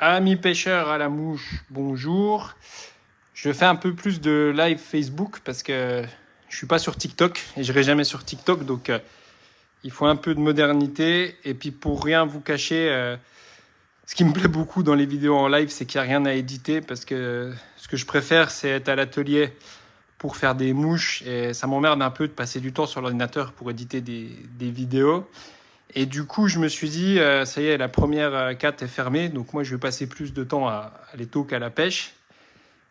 Amis pêcheurs à la mouche, bonjour. Je fais un peu plus de live Facebook parce que je suis pas sur TikTok et je serai jamais sur TikTok, donc il faut un peu de modernité. Et puis pour rien vous cacher, ce qui me plaît beaucoup dans les vidéos en live, c'est qu'il n'y a rien à éditer parce que ce que je préfère, c'est être à l'atelier pour faire des mouches et ça m'emmerde un peu de passer du temps sur l'ordinateur pour éditer des vidéos. Et du coup, je me suis dit, ça y est, la première carte est fermée, donc moi, je vais passer plus de temps à l'étau qu'à la pêche.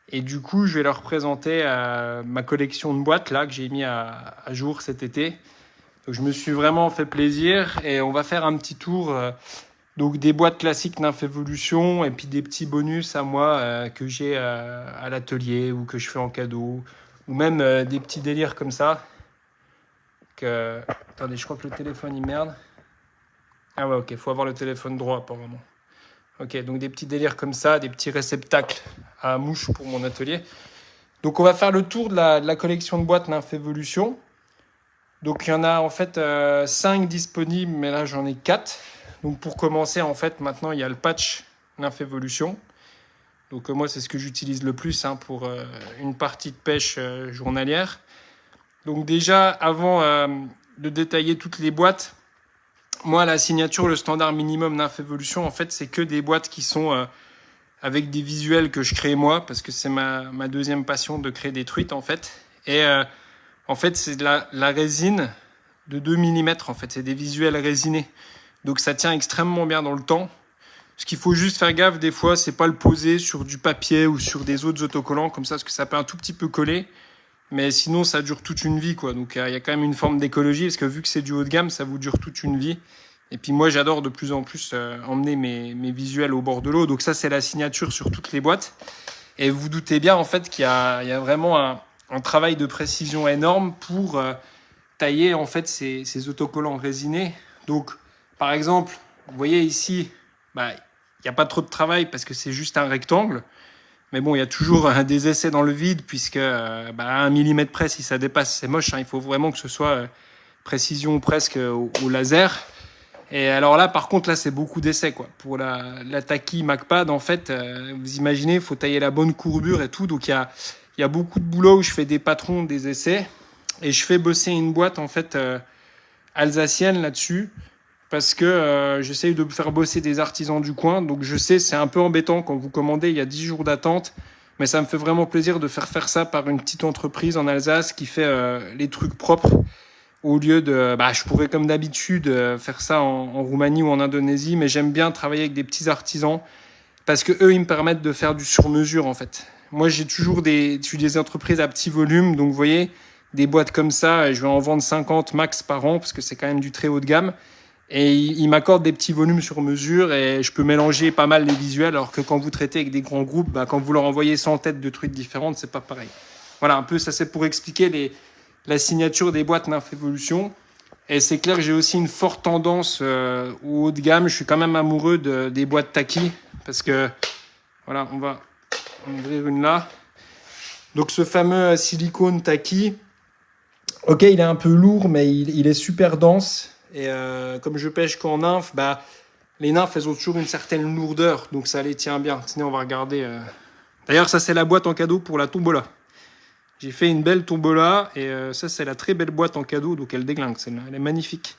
Et du coup, je vais leur présenter ma collection de boîtes là que j'ai mis à jour cet été. Donc, je me suis vraiment fait plaisir et on va faire un petit tour. Donc, des boîtes classiques Nymph Evolution et puis des petits bonus à moi que j'ai à l'atelier ou que je fais en cadeau. Ou même des petits délires comme ça. Attendez, je crois que le téléphone il merde. Ah ouais, ok, faut avoir le téléphone droit apparemment. Ok, donc des petits délires comme ça, des petits réceptacles à mouches pour mon atelier. Donc on va faire le tour de la collection de boîtes Nymph Evolution. Donc il y en a en fait 5 disponibles, mais là j'en ai 4. Donc pour commencer, en fait, maintenant il y a le patch Nymph Evolution. Donc moi c'est ce que j'utilise le plus pour une partie de pêche journalière. Donc déjà, avant de détailler toutes les boîtes, moi, la signature, le standard minimum Nymph Evolution, en fait, c'est que des boîtes qui sont avec des visuels que je crée moi, parce que c'est ma deuxième passion de créer des truites, en fait. Et en fait, c'est de la résine de 2 mm, en fait. C'est des visuels résinés. Donc, ça tient extrêmement bien dans le temps. Ce qu'il faut juste faire gaffe, des fois, c'est pas le poser sur du papier ou sur des autres autocollants, comme ça, parce que ça peut un tout petit peu coller. Mais sinon, ça dure toute une vie, quoi. Donc, il y a quand même une forme d'écologie, parce que vu que c'est du haut de gamme, ça vous dure toute une vie. Et puis moi, j'adore de plus en plus emmener mes visuels au bord de l'eau. Donc ça, c'est la signature sur toutes les boîtes. Et vous doutez bien, en fait, qu'il y a vraiment un travail de précision énorme pour tailler, en fait, ces autocollants résinés. Donc, par exemple, vous voyez ici, il n'y a pas trop de travail parce que c'est juste un rectangle. Mais bon, il y a toujours des essais dans le vide puisque à 1 millimètre près, si ça dépasse, c'est moche. Il faut vraiment que ce soit précision presque au laser. Et alors là, par contre, là, c'est beaucoup d'essais, quoi. Pour la Taki MacPad, en fait, vous imaginez, il faut tailler la bonne courbure et tout. Donc, il y a beaucoup de boulot où je fais des patrons, des essais. Et je fais bosser une boîte, en fait, alsacienne là-dessus. Parce que j'essaye de faire bosser des artisans du coin. Donc, je sais, c'est un peu embêtant quand vous commandez, il y a 10 jours d'attente. Mais ça me fait vraiment plaisir de faire ça par une petite entreprise en Alsace qui fait les trucs propres. Au lieu de, je pourrais comme d'habitude faire ça en Roumanie ou en Indonésie, mais j'aime bien travailler avec des petits artisans parce que eux, ils me permettent de faire du sur-mesure en fait. Moi, j'ai toujours je suis des entreprises à petit volume, donc vous voyez, des boîtes comme ça, je vais en vendre 50 max par an parce que c'est quand même du très haut de gamme. Et ils m'accordent des petits volumes sur mesure et je peux mélanger pas mal les visuels, alors que quand vous traitez avec des grands groupes, quand vous leur envoyez 100 têtes de trucs différentes, c'est pas pareil. Voilà, un peu ça, c'est pour expliquer la signature des boîtes Nymph Evolution. Et c'est clair que j'ai aussi une forte tendance au haut de gamme. Je suis quand même amoureux des boîtes Taki parce que voilà, on va ouvrir une là. Donc ce fameux silicone Taki, ok, il est un peu lourd, mais il est super dense. Et comme je pêche qu'en nymphe, les nymphes, elles ont toujours une certaine lourdeur, donc ça les tient bien. Sinon, on va regarder. D'ailleurs, ça c'est la boîte en cadeau pour la tombola. J'ai fait une belle tombola et ça c'est la très belle boîte en cadeau, donc elle déglingue, celle-là, elle est magnifique.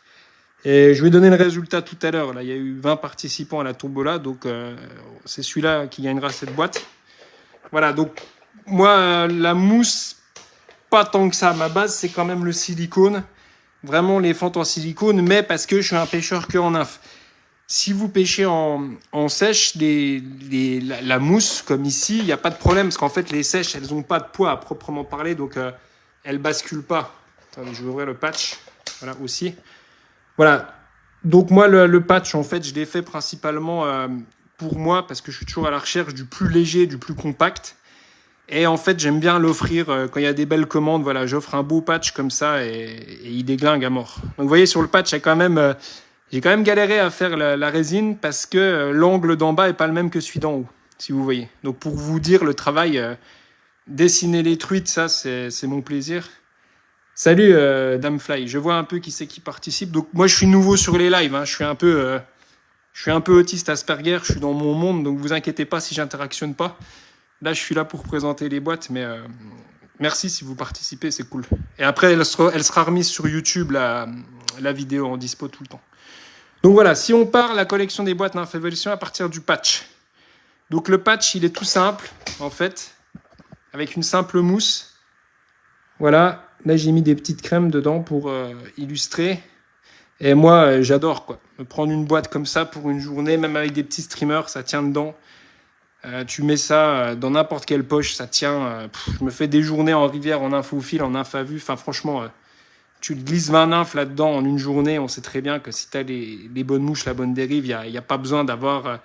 Et je vais donner le résultat tout à l'heure. Là, il y a eu 20 participants à la tombola, donc c'est celui-là qui gagnera cette boîte. Voilà, donc moi la mousse, pas tant que ça. Ma base c'est quand même le silicone, vraiment les fentes en silicone, mais parce que je suis un pêcheur que en nymphe. Si vous pêchez en sèche, la mousse, comme ici, il n'y a pas de problème, parce qu'en fait, les sèches, elles n'ont pas de poids à proprement parler, donc elles ne basculent pas. Attendez, je vais ouvrir le patch, voilà, aussi. Voilà, donc moi, le patch, en fait, je l'ai fait principalement pour moi, parce que je suis toujours à la recherche du plus léger, du plus compact. Et en fait, j'aime bien l'offrir quand il y a des belles commandes. Voilà, j'offre un beau patch comme ça et il déglingue à mort. Donc, vous voyez, sur le patch, j'ai quand même galéré à faire la résine parce que l'angle d'en bas est pas le même que celui d'en haut, si vous voyez. Donc, pour vous dire, le travail, dessiner les truites, ça, c'est mon plaisir. Salut, Damefly. Je vois un peu qui c'est qui participe. Donc, moi, je suis nouveau sur les lives. Je suis un peu Je suis un peu autiste Asperger, je suis dans mon monde, donc vous inquiétez pas si j'interactionne pas. Là, je suis là pour présenter les boîtes, mais merci si vous participez, c'est cool. Et après, elle sera remise sur YouTube, la vidéo en dispo tout le temps. Donc voilà, si on part la collection des boîtes Nymph Evolution à partir du patch. Donc le patch, il est tout simple, en fait, avec une simple mousse. Voilà, là j'ai mis des petites crèmes dedans pour illustrer. Et moi, j'adore quoi. Me prendre une boîte comme ça pour une journée, même avec des petits streamers, ça tient dedans. Tu mets ça dans n'importe quelle poche, ça tient. Je me fais des journées en rivière, en infophile, en nymph à vue. Enfin, franchement, tu glisses 20 nymphes là-dedans en une journée. On sait très bien que si tu as les bonnes mouches, la bonne dérive, il n'y a pas besoin d'avoir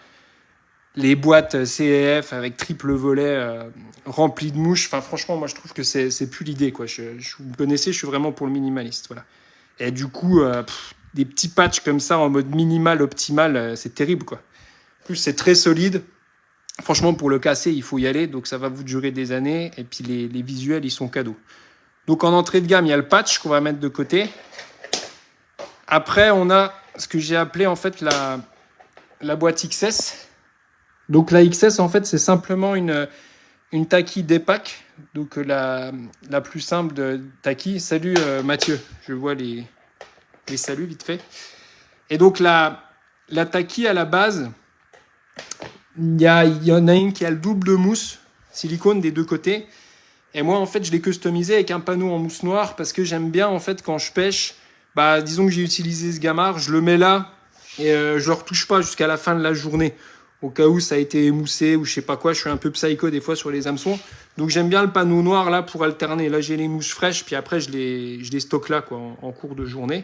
les boîtes CEF avec triple volet remplies de mouches. Enfin, franchement, moi, je trouve que c'est plus l'idée, quoi. Vous me connaissez, je suis vraiment pour le minimaliste. Voilà. Et du coup, des petits patchs comme ça en mode minimal, optimal, c'est terrible, quoi. En plus, c'est très solide. Franchement, pour le casser, il faut y aller. Donc, ça va vous durer des années. Et puis, les visuels, ils sont cadeaux. Donc, en entrée de gamme, il y a le patch qu'on va mettre de côté. Après, on a ce que j'ai appelé, en fait, la boîte XS. Donc, la XS, en fait, c'est simplement une Taki Deepak. Donc, la plus simple de Taki. Salut, Mathieu. Je vois les saluts vite fait. Et donc, la Taki, à la base... Il y en a une qui a le double de mousse, silicone des deux côtés. Et moi, en fait, je l'ai customisé avec un panneau en mousse noire parce que j'aime bien, en fait, quand je pêche, disons que j'ai utilisé ce gamard, je le mets là et je le retouche pas jusqu'à la fin de la journée. Au cas où ça a été émoussé ou je sais pas quoi, je suis un peu psycho des fois sur les hameçons. Donc, j'aime bien le panneau noir là pour alterner. Là, j'ai les mousses fraîches, puis après, je les stocke là, quoi, en cours de journée.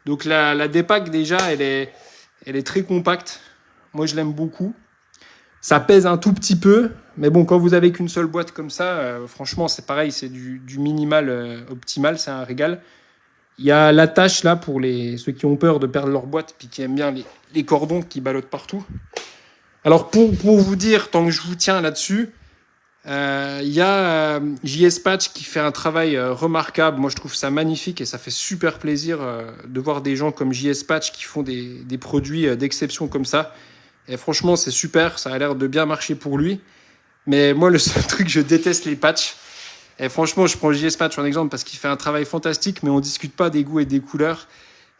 Donc, la Deepak, déjà, elle est très compacte. Moi, je l'aime beaucoup. Ça pèse un tout petit peu, mais bon, quand vous avez qu'une seule boîte comme ça, franchement, c'est pareil, c'est du minimal optimal, c'est un régal. Il y a l'attache là pour ceux qui ont peur de perdre leur boîte, puis qui aiment bien les cordons qui ballottent partout. Alors, pour vous dire, tant que je vous tiens là-dessus, il y a JS Patch qui fait un travail remarquable. Moi, je trouve ça magnifique et ça fait super plaisir de voir des gens comme JS Patch qui font des produits d'exception comme ça. Et franchement, c'est super, ça a l'air de bien marcher pour lui. Mais moi, le seul truc, je déteste les patchs. Et franchement, je prends JS Patch en exemple parce qu'il fait un travail fantastique, mais on ne discute pas des goûts et des couleurs.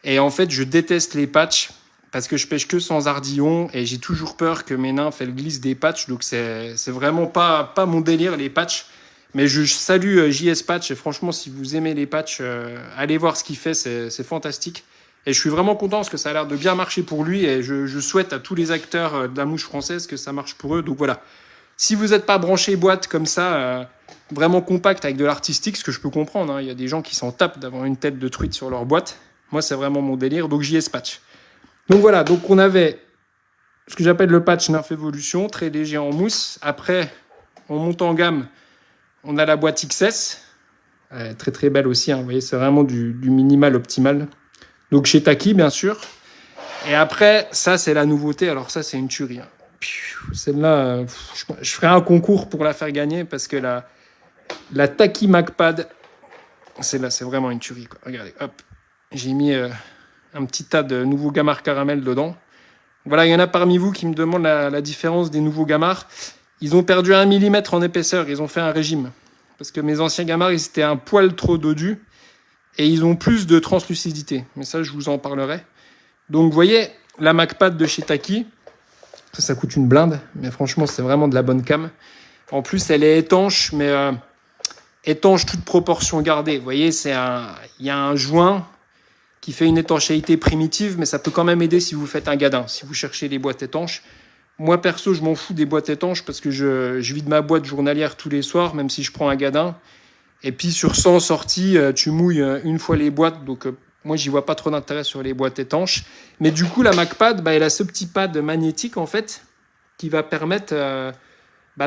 Et en fait, je déteste les patchs parce que je pêche que sans ardillon et j'ai toujours peur que mes nymphes elles glissent des patchs. Donc, c'est vraiment pas mon délire, les patchs. Mais je salue JS Patch et franchement, si vous aimez les patchs, allez voir ce qu'il fait, c'est fantastique. Et je suis vraiment content parce que ça a l'air de bien marcher pour lui et je souhaite à tous les acteurs de la mouche française que ça marche pour eux. Donc voilà, si vous n'êtes pas branché boîte comme ça, vraiment compact avec de l'artistique, ce que je peux comprendre, hein, il y a des gens qui s'en tapent d'avoir une tête de truite sur leur boîte. Moi, c'est vraiment mon délire, donc JS Patch. Donc voilà, donc on avait ce que j'appelle le patch Nymph Evolution, très léger en mousse. Après, on monte en gamme, on a la boîte XS, très très belle aussi, hein, vous voyez, c'est vraiment du minimal optimal. Donc chez Taki, bien sûr. Et après, ça, c'est la nouveauté. Alors ça, c'est une tuerie. Hein. Celle-là, je ferai un concours pour la faire gagner parce que la Taki MacPad, celle-là, c'est vraiment une tuerie. Quoi. Regardez, hop. J'ai mis un petit tas de nouveaux gamards caramel dedans. Voilà, il y en a parmi vous qui me demandent la différence des nouveaux gamards. Ils ont perdu 1 mm en épaisseur. Ils ont fait un régime. Parce que mes anciens gamards, ils étaient un poil trop dodus. Et ils ont plus de translucidité. Mais ça, je vous en parlerai. Donc, vous voyez, la MacPad de chez Taki, ça coûte une blinde. Mais franchement, c'est vraiment de la bonne cam. En plus, elle est étanche, mais étanche toute proportion gardée. Vous voyez, il y a un joint qui fait une étanchéité primitive, mais ça peut quand même aider si vous faites un gadin, si vous cherchez les boîtes étanches. Moi, perso, je m'en fous des boîtes étanches parce que je vide ma boîte journalière tous les soirs, même si je prends un gadin. Et puis sur 100 sorties, tu mouilles une fois les boîtes. Donc moi, j'y vois pas trop d'intérêt sur les boîtes étanches. Mais du coup, la MacPad, elle a ce petit pad magnétique, en fait, qui va permettre...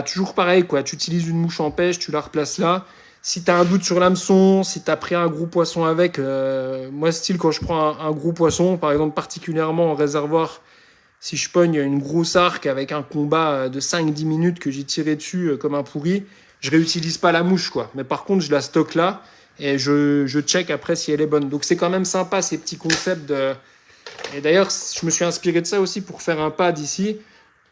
toujours pareil, quoi. Tu utilises une mouche en pêche, tu la replaces là. Si tu as un doute sur l'hameçon, si tu as pris un gros poisson avec... moi, style, quand je prends un gros poisson, par exemple, particulièrement en réservoir, si je pogne une grosse arc avec un combat de 5-10 minutes que j'ai tiré dessus comme un pourri... Je réutilise pas la mouche, quoi. Mais par contre, je la stocke là et je check après si elle est bonne. Donc, c'est quand même sympa, ces petits concepts Et d'ailleurs, je me suis inspiré de ça aussi pour faire un pad ici,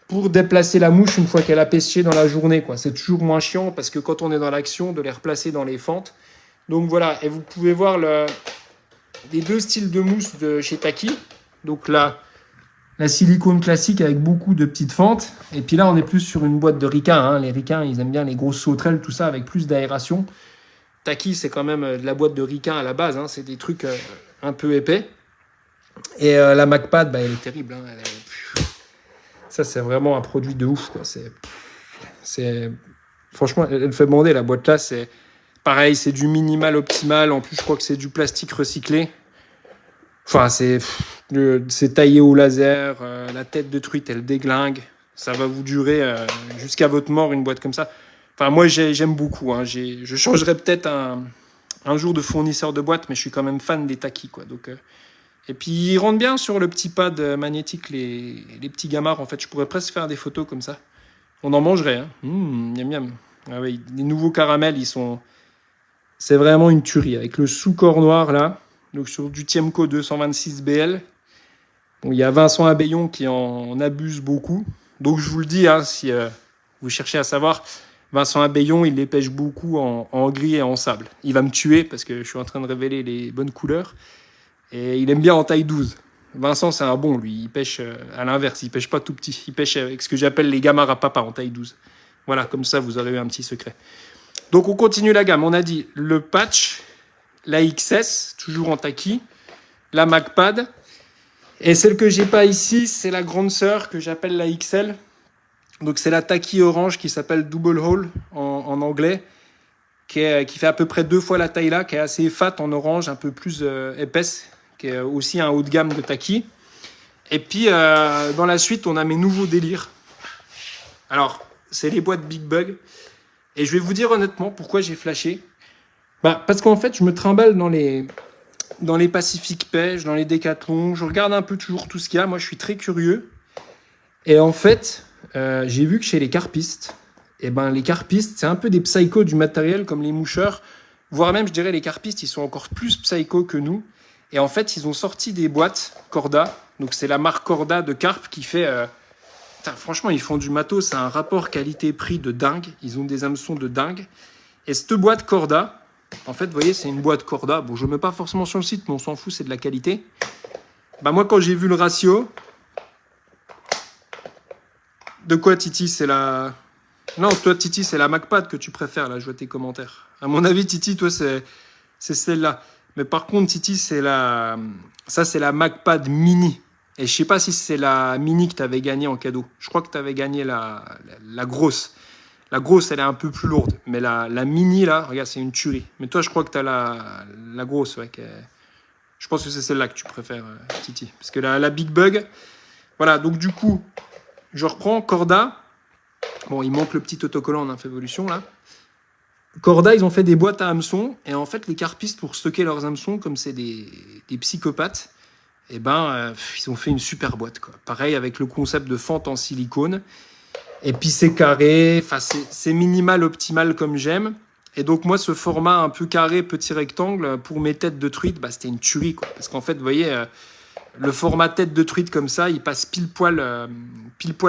pour déplacer la mouche une fois qu'elle a pêché dans la journée, quoi. C'est toujours moins chiant parce que quand on est dans l'action, de les replacer dans les fentes. Donc voilà, et vous pouvez voir les deux styles de mousse de chez Taki. Donc là, la silicone classique avec beaucoup de petites fentes. Et puis là, on est plus sur une boîte de ricains, hein. Les ricains, ils aiment bien les grosses sauterelles, tout ça, avec plus d'aération. Taki, c'est quand même de la boîte de ricains à la base, hein. C'est des trucs un peu épais. Et la MacPad, bah, elle est terrible, hein. Ça, c'est vraiment un produit de ouf, quoi. Franchement, elle fait bander, la boîte là. C'est pareil, c'est du minimal optimal. En plus, je crois que c'est du plastique recyclé. Enfin, c'est taillé au laser. La tête de truite, elle déglingue. Ça va vous durer jusqu'à votre mort, une boîte comme ça. Enfin, moi, j'aime beaucoup, hein. Je changerais peut-être un jour de fournisseur de boîte, mais je suis quand même fan des Taki, quoi. Donc, et puis, ils rentrent bien sur le petit pad magnétique, les petits gamards. En fait, je pourrais presque faire des photos comme ça. On en mangerait, hein. Miam miam. Ah oui, les nouveaux caramels, c'est vraiment une tuerie. Avec le sous-corps noir, là, donc sur du Tiemco 226BL. Bon, il y a Vincent Abbayon qui en abuse beaucoup. Donc, je vous le dis, hein, si vous cherchez à savoir, Vincent Abbayon, il les pêche beaucoup en gris et en sable. Il va me tuer parce que je suis en train de révéler les bonnes couleurs. Et il aime bien en taille 12. Vincent, c'est un bon, lui. Il pêche à l'inverse. Il pêche pas tout petit. Il pêche avec ce que j'appelle les gamards à papa en taille 12. Voilà, comme ça, vous aurez eu un petit secret. Donc, on continue la gamme. On a dit le patch, la XS, toujours en Taki, la MacPad. Et celle que j'ai pas ici, c'est la grande sœur que j'appelle la XL. Donc, c'est la Taki orange qui s'appelle Double Hole en anglais, qui fait à peu près 2 fois la taille là, qui est assez fat en orange, un peu plus épaisse, qui est aussi un haut de gamme de Taki. Et puis, dans la suite, on a mes nouveaux délires. Alors, c'est les boîtes Big Bug. Et je vais vous dire honnêtement pourquoi j'ai flashé. Parce qu'en fait, je me trimballe dans les Pacific Pêche, dans les Décathlon. Je regarde un peu toujours tout ce qu'il y a. Moi, je suis très curieux. Et en fait, j'ai vu que chez les carpistes, les carpistes, c'est un peu des psychos du matériel comme les moucheurs. Voire même, je dirais, les carpistes, ils sont encore plus psychos que nous. Et en fait, ils ont sorti des boîtes Corda. Donc, c'est la marque Corda de carpe qui fait... franchement, ils font du matos. C'est un rapport qualité-prix de dingue. Ils ont des hameçons de dingue. Et cette boîte Corda, en fait, vous voyez, c'est une boîte Corda. Bon, je ne mets pas forcément sur le site, mais on s'en fout, c'est de la qualité. Moi, quand j'ai vu le ratio... De quoi, Titi? C'est la... Non, toi, Titi, c'est la MacPad que tu préfères, là, je vois tes commentaires. À mon avis, Titi, toi, c'est celle-là. Mais par contre, Titi, ça, c'est la MacPad Mini. Et je sais pas si c'est la Mini que tu avais gagnée en cadeau. Je crois que tu avais gagné la grosse. La grosse, elle est un peu plus lourde. Mais la Mini, là, regarde, c'est une tuerie. Mais toi, je crois que tu as la grosse. Ouais, je pense que c'est celle-là que tu préfères, Titi. Parce que la Big Bug... Voilà, donc du coup, je reprends Corda. Bon, il manque le petit autocollant en Infovolution, là. Corda, ils ont fait des boîtes à hameçons. Et en fait, les carpistes, pour stocker leurs hameçons, comme c'est des psychopathes, ils ont fait une super boîte, quoi. Pareil, avec le concept de fente en silicone. Et puis, c'est carré. Enfin, c'est minimal, optimal, comme j'aime. Et donc, moi, ce format un peu carré, petit rectangle, pour mes têtes de truite, c'était une tuerie, quoi. Parce qu'en fait, vous voyez... le format tête de truite comme ça, il passe pile poil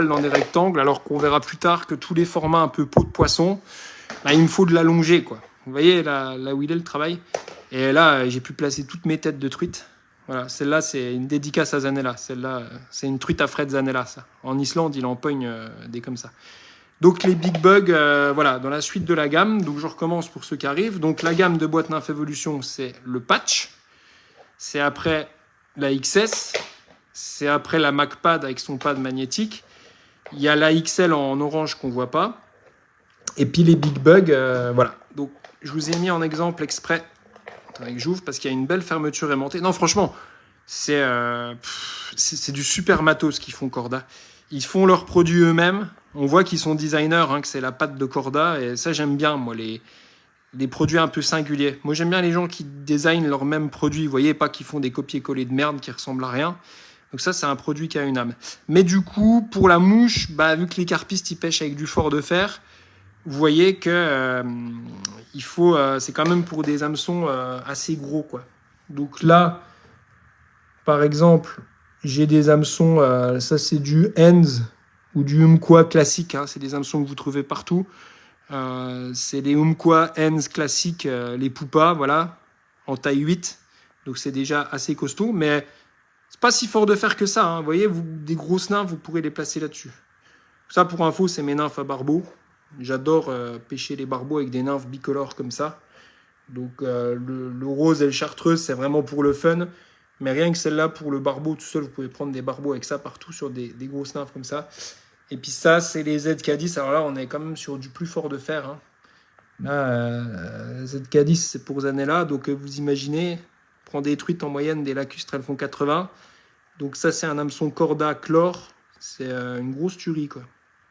dans des rectangles, alors qu'on verra plus tard que tous les formats un peu peau de poisson, il me faut de l'allonger, quoi. Vous voyez là où il est le travail. Et là, j'ai pu placer toutes mes têtes de truite. Voilà, celle-là, c'est une dédicace à Zanella. Celle-là, c'est une truite à Fred Zanella, ça. En Islande, il empoigne des comme ça. Donc les Big Bug, voilà, dans la suite de la gamme. Donc je recommence pour ceux qui arrivent. Donc la gamme de boîte Nymph Evolution, c'est le patch. C'est après la XS, c'est après la MacPad avec son pad magnétique. Il y a la XL en orange qu'on ne voit pas. Et puis les Big Bug, voilà. Donc je vous ai mis en exemple exprès. Attendez que j'ouvre parce qu'il y a une belle fermeture aimantée. Non, franchement, c'est du super matos qu'ils font Corda. Ils font leurs produits eux-mêmes. On voit qu'ils sont designers, hein, que c'est la patte de Corda. Et ça, j'aime bien, moi, les produits un peu singuliers. Moi, j'aime bien les gens qui designent leurs mêmes produits. Vous voyez, pas qu'ils font des copier-coller de merde qui ressemblent à rien. Donc ça, c'est un produit qui a une âme. Mais du coup, pour la mouche, vu que les carpistes, ils pêchent avec du fort de fer, vous voyez que c'est quand même pour des hameçons assez gros, quoi. Donc là, par exemple, J'ai des hameçons, ça c'est du Enz ou du Umpqua classique, hein, c'est des hameçons que vous trouvez partout. C'est les Umpqua Enz classiques, les Poupas, voilà, en taille 8. Donc c'est déjà assez costaud, mais c'est pas si fort de fer que ça. Hein. Vous voyez, des grosses nymphes, vous pourrez les placer là-dessus. Ça, pour info, c'est mes nymphes à barbeaux. J'adore pêcher les barbeaux avec des nymphes bicolores comme ça. Donc le rose et le chartreuse, c'est vraiment pour le fun. Mais rien que celle-là, pour le barbeau tout seul, vous pouvez prendre des barbeaux avec ça partout sur des grosses nymphes comme ça. Et puis ça, c'est les ZK10. Alors là, on est quand même sur du plus fort de fer. Hein. Là, ZK10, c'est pour Zanella. Donc vous imaginez, prend des truites en moyenne, des lacustres, elles font 80. Donc ça, c'est un hameçon Corda chlore. C'est une grosse tuerie, quoi.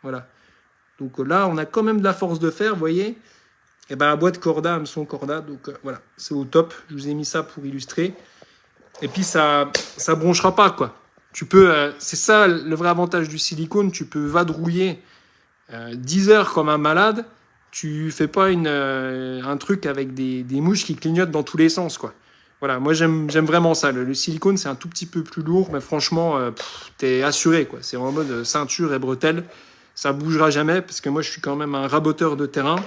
Voilà. Donc là, on a quand même de la force de fer, vous voyez. Et ben la boîte Corda, hameçon Corda. Donc voilà, c'est au top. Je vous ai mis ça pour illustrer. Et puis ça bronchera pas, quoi. Tu peux, c'est ça le vrai avantage du silicone. Tu peux vadrouiller 10 heures comme un malade. Tu fais pas un truc avec des mouches qui clignotent dans tous les sens, quoi. Voilà, moi j'aime vraiment ça. Le silicone, c'est un tout petit peu plus lourd, mais franchement, t'es assuré, quoi. C'est en mode ceinture et bretelles. Ça bougera jamais, parce que moi je suis quand même un raboteur de terrain.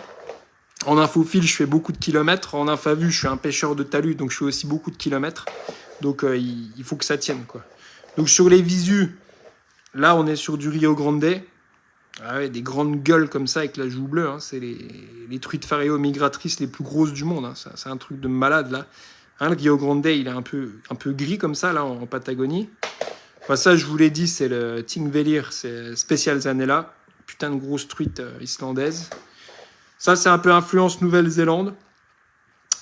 En infophile, je fais beaucoup de kilomètres. En infavue, je suis un pêcheur de talus, donc je fais aussi beaucoup de kilomètres. Donc il faut que ça tienne, quoi. Donc sur les visus, là on est sur du Rio Grande. Ah ouais, des grandes gueules comme ça avec la joue bleue. Hein. C'est les truites Fareo migratrices les plus grosses du monde. Hein. C'est un truc de malade là. Hein, le Rio Grande, il est un peu gris comme ça là en Patagonie. Enfin, ça, je vous l'ai dit, c'est le Thingvellir, c'est spécial Zanella. Putain de grosse truite islandaise. Ça, c'est un peu influence Nouvelle-Zélande.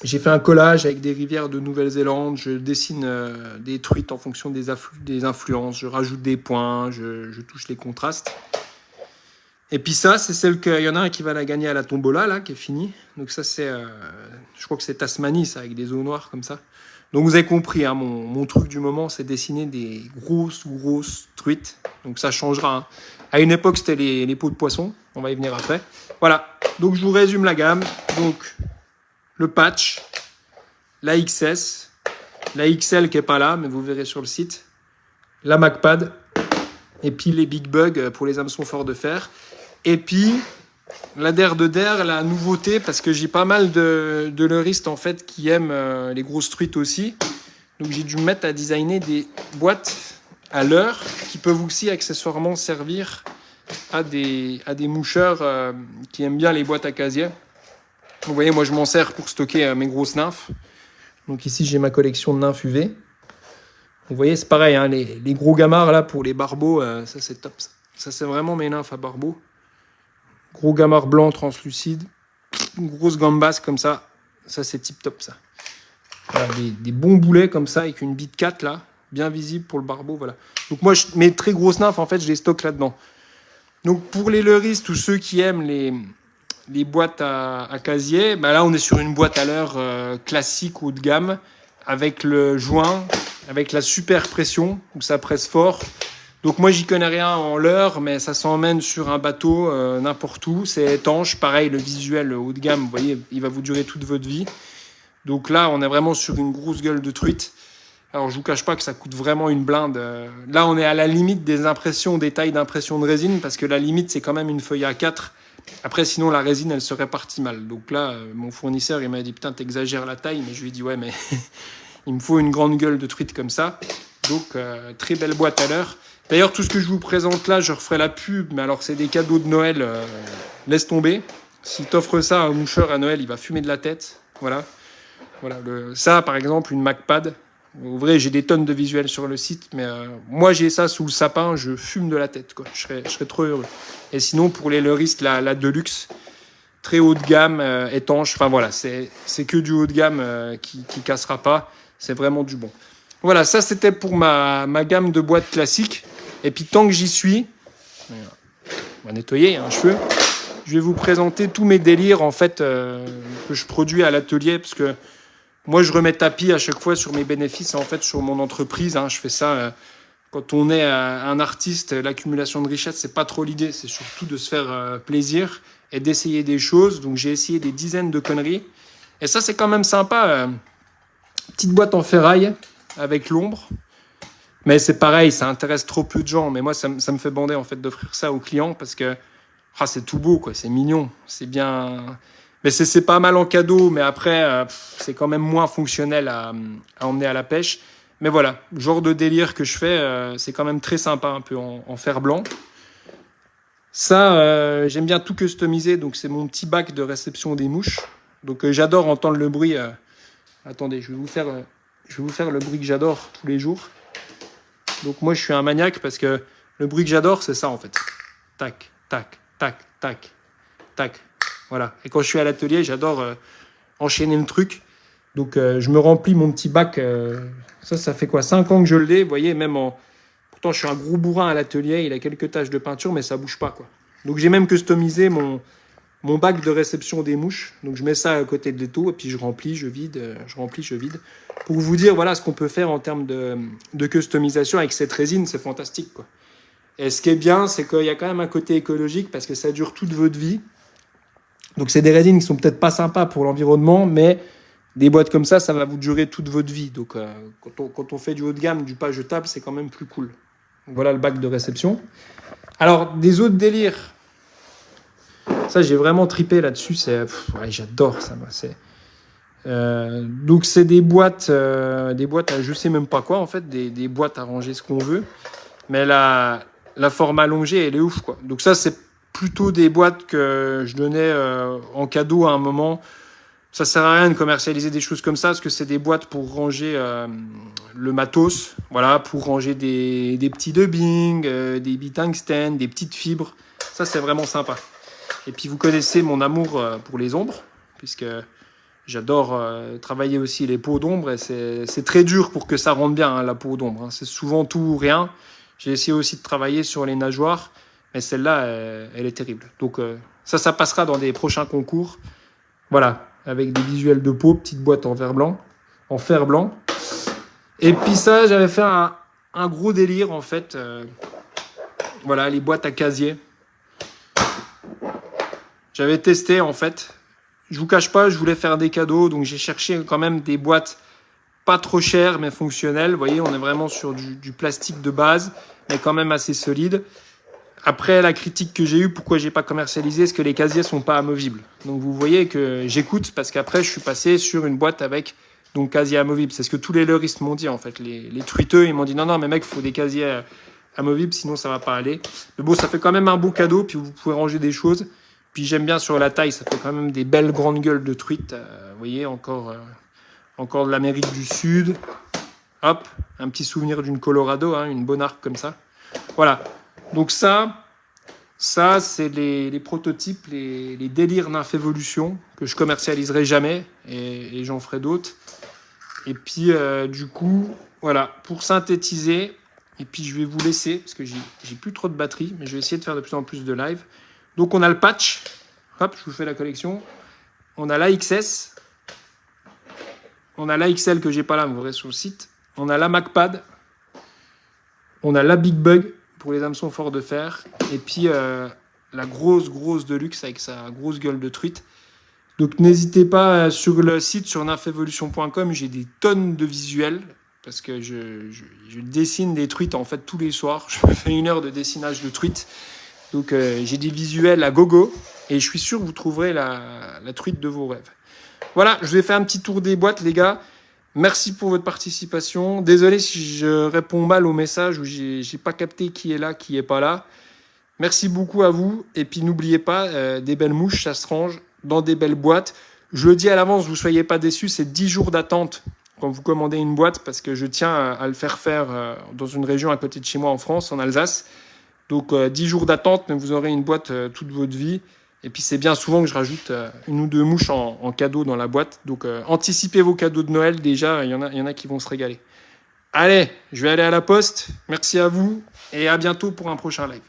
J'ai fait un collage avec des rivières de Nouvelle-Zélande. Je dessine des truites en fonction des influences. Je rajoute des points, je touche les contrastes. Et puis ça, c'est celle qu'il y en a un qui va la gagner à la tombola, là, qui est fini. Donc ça, c'est, je crois que c'est Tasmanie, ça, avec des eaux noires comme ça. Donc vous avez compris, hein, mon truc du moment, c'est dessiner des grosses truites. Donc ça changera. Hein. À une époque, c'était les peaux de poisson. On va y venir après. Voilà. Donc je vous résume la gamme. Donc le patch, la XS, la XL qui est pas là, mais vous verrez sur le site, la MacPad, et puis les Big Bugs pour les hameçons forts de fer. Et puis, la der de der, la nouveauté, parce que j'ai pas mal de leuristes en fait qui aiment les grosses truites aussi. Donc j'ai dû me mettre à designer des boîtes à leurre qui peuvent aussi accessoirement servir à des moucheurs qui aiment bien les boîtes à casier. Vous voyez, moi je m'en sers pour stocker mes grosses nymphes. Donc ici j'ai ma collection de nymphes UV. Vous voyez, c'est pareil, hein, les gros gamards là pour les barbeaux, ça c'est top. Ça c'est vraiment mes nymphes à barbeaux. Gros gamard blanc translucide, une grosse gambasse comme ça c'est tip top ça. Voilà, des bons boulets comme ça avec une bite 4 là, bien visible pour le barbeau, voilà. Donc moi mes très grosses nymphes en fait je les stocke là-dedans. Donc pour les leuristes ou ceux qui aiment les boîtes à casier, bah là on est sur une boîte à leurre classique haut de gamme avec le joint, avec la super pression où ça presse fort. Donc moi j'y connais rien en leurre, mais ça s'emmène sur un bateau n'importe où, c'est étanche, pareil le visuel haut de gamme, vous voyez, il va vous durer toute votre vie. Donc là on est vraiment sur une grosse gueule de truite. Alors je vous cache pas que ça coûte vraiment une blinde. Là on est à la limite des impressions, des tailles d'impression de résine, parce que la limite c'est quand même une feuille A4. Après sinon la résine elle se répartit mal. Donc là mon fournisseur il m'a dit putain t'exagères la taille, mais je lui ai dit ouais mais il me faut une grande gueule de truite comme ça. Donc très belle boîte à leurre. D'ailleurs, tout ce que je vous présente là, je referai la pub, mais alors c'est des cadeaux de Noël, laisse tomber. Si t'offres ça à un moucheur à Noël, il va fumer de la tête. Voilà. Ça, par exemple, une MacPad. En vrai, j'ai des tonnes de visuels sur le site, mais moi j'ai ça sous le sapin, je fume de la tête, quoi. Je serais trop heureux. Et sinon, pour les leuristes, la Deluxe, très haut de gamme, étanche. Enfin voilà, c'est que du haut de gamme qui cassera pas. C'est vraiment du bon. Voilà, ça c'était pour ma gamme de boîtes classiques. Et puis tant que j'y suis, on va nettoyer un cheveu. Je vais vous présenter tous mes délires en fait que je produis à l'atelier, parce que moi je remets tapis à chaque fois sur mes bénéfices en fait sur mon entreprise. Hein. Je fais ça quand on est un artiste, l'accumulation de richesse c'est pas trop l'idée, c'est surtout de se faire plaisir et d'essayer des choses. Donc j'ai essayé des dizaines de conneries et ça c'est quand même sympa. Petite boîte en ferraille avec l'ombre. Mais c'est pareil, ça intéresse trop peu de gens. Mais moi, ça me fait bander en fait d'offrir ça aux clients parce que c'est tout beau, quoi. C'est mignon, c'est bien. Mais c'est pas mal en cadeau, mais après, c'est quand même moins fonctionnel à emmener à la pêche. Mais voilà, le genre de délire que je fais, c'est quand même très sympa, un peu en fer blanc. Ça, j'aime bien tout customiser, donc c'est mon petit bac de réception des mouches. Donc j'adore entendre le bruit. Attendez, je vais vous faire le bruit que j'adore tous les jours. Donc moi, je suis un maniaque parce que le bruit que j'adore, c'est ça en fait. Tac, tac, tac, tac, tac. Voilà. Et quand je suis à l'atelier, j'adore enchaîner le truc. Donc je me remplis mon petit bac. Ça fait quoi, 5 ans que je l'ai. Vous voyez, pourtant, je suis un gros bourrin à l'atelier. Il a quelques taches de peinture, mais ça bouge pas, quoi. Donc j'ai même customisé mon bac de réception des mouches. Donc je mets ça à côté de l'étau et puis je remplis, je vide, je remplis, je vide. Pour vous dire voilà ce qu'on peut faire en termes de customisation avec cette résine, c'est fantastique, quoi. Et ce qui est bien, c'est qu'il y a quand même un côté écologique parce que ça dure toute votre vie. Donc c'est des résines qui sont peut-être pas sympas pour l'environnement, mais des boîtes comme ça va vous durer toute votre vie. Donc quand on fait du haut de gamme, du pas jetable, c'est quand même plus cool. Donc, voilà le bac de réception. Alors des autres délires. Ça, j'ai vraiment tripé là-dessus. Ouais, j'adore ça. Donc c'est des boîtes à je sais même pas quoi en fait, des boîtes à ranger ce qu'on veut. Mais la forme allongée, elle est ouf, quoi. Donc ça, c'est plutôt des boîtes que je donnais en cadeau à un moment. Ça sert à rien de commercialiser des choses comme ça parce que c'est des boîtes pour ranger le matos, voilà, pour ranger des petits dubbing, des bits tungstène, des petites fibres. Ça, c'est vraiment sympa. Et puis, vous connaissez mon amour pour les ombres, puisque j'adore travailler aussi les peaux d'ombre. Et c'est très dur pour que ça rentre bien, hein, la peau d'ombre. Hein. C'est souvent tout ou rien. J'ai essayé aussi de travailler sur les nageoires, mais celle-là, elle est terrible. Donc, ça passera dans des prochains concours. Voilà, avec des visuels de peau, petite boîte en fer blanc. Et puis ça, j'avais fait un gros délire, en fait. Voilà, les boîtes à casier. J'avais testé, en fait. Je vous cache pas, je voulais faire des cadeaux, donc j'ai cherché quand même des boîtes pas trop chères, mais fonctionnelles. Vous voyez, on est vraiment sur du plastique de base, mais quand même assez solide. Après, la critique que j'ai eue, pourquoi j'ai pas commercialisé, c'est que les casiers sont pas amovibles. Donc vous voyez que j'écoute, parce qu'après, je suis passé sur une boîte avec donc casier amovible. C'est ce que tous les leuristes m'ont dit, en fait. Les truiteux, ils m'ont dit, non, mais mec, il faut des casiers amovibles, sinon ça va pas aller. Mais bon, ça fait quand même un beau cadeau, puis vous pouvez ranger des choses. Puis j'aime bien sur la taille, ça fait quand même des belles grandes gueules de truites. Vous voyez, encore de l'Amérique du Sud. Hop, un petit souvenir d'une Colorado, hein, une bonne arc comme ça. Voilà. Donc ça c'est les prototypes, les délires Nymphévolution que je commercialiserai jamais et j'en ferai d'autres. Et puis du coup, voilà, pour synthétiser, et puis je vais vous laisser parce que j'ai plus trop de batterie, mais je vais essayer de faire de plus en plus de live. Donc on a le patch, hop, je vous fais la collection. On a l'AXS, on a l'AXL que j'ai pas là, vous verrez sur le site. On a la MacPad, on a la Big Bug pour les hameçons forts de fer, et puis la grosse de luxe avec sa grosse gueule de truite. Donc n'hésitez pas sur le site, sur nymphévolution.com, j'ai des tonnes de visuels, parce que je dessine des truites en fait tous les soirs. Je fais 1 heure de dessinage de truites. Donc j'ai des visuels à gogo, et je suis sûr que vous trouverez la truite de vos rêves. Voilà, je vous ai fait un petit tour des boîtes, les gars. Merci pour votre participation. Désolé si je réponds mal aux messages ou j'ai pas capté qui est là, qui est pas là. Merci beaucoup à vous. Et puis n'oubliez pas, des belles mouches, ça se range dans des belles boîtes. Je le dis à l'avance, vous ne soyez pas déçus, c'est 10 jours d'attente quand vous commandez une boîte, parce que je tiens à le faire dans une région à côté de chez moi en France, en Alsace. Donc 10 jours d'attente, mais vous aurez une boîte toute votre vie. Et puis c'est bien souvent que je rajoute 1 ou 2 mouches en cadeau dans la boîte. Donc anticipez vos cadeaux de Noël déjà, il y en a qui vont se régaler. Allez, je vais aller à la poste. Merci à vous et à bientôt pour un prochain live.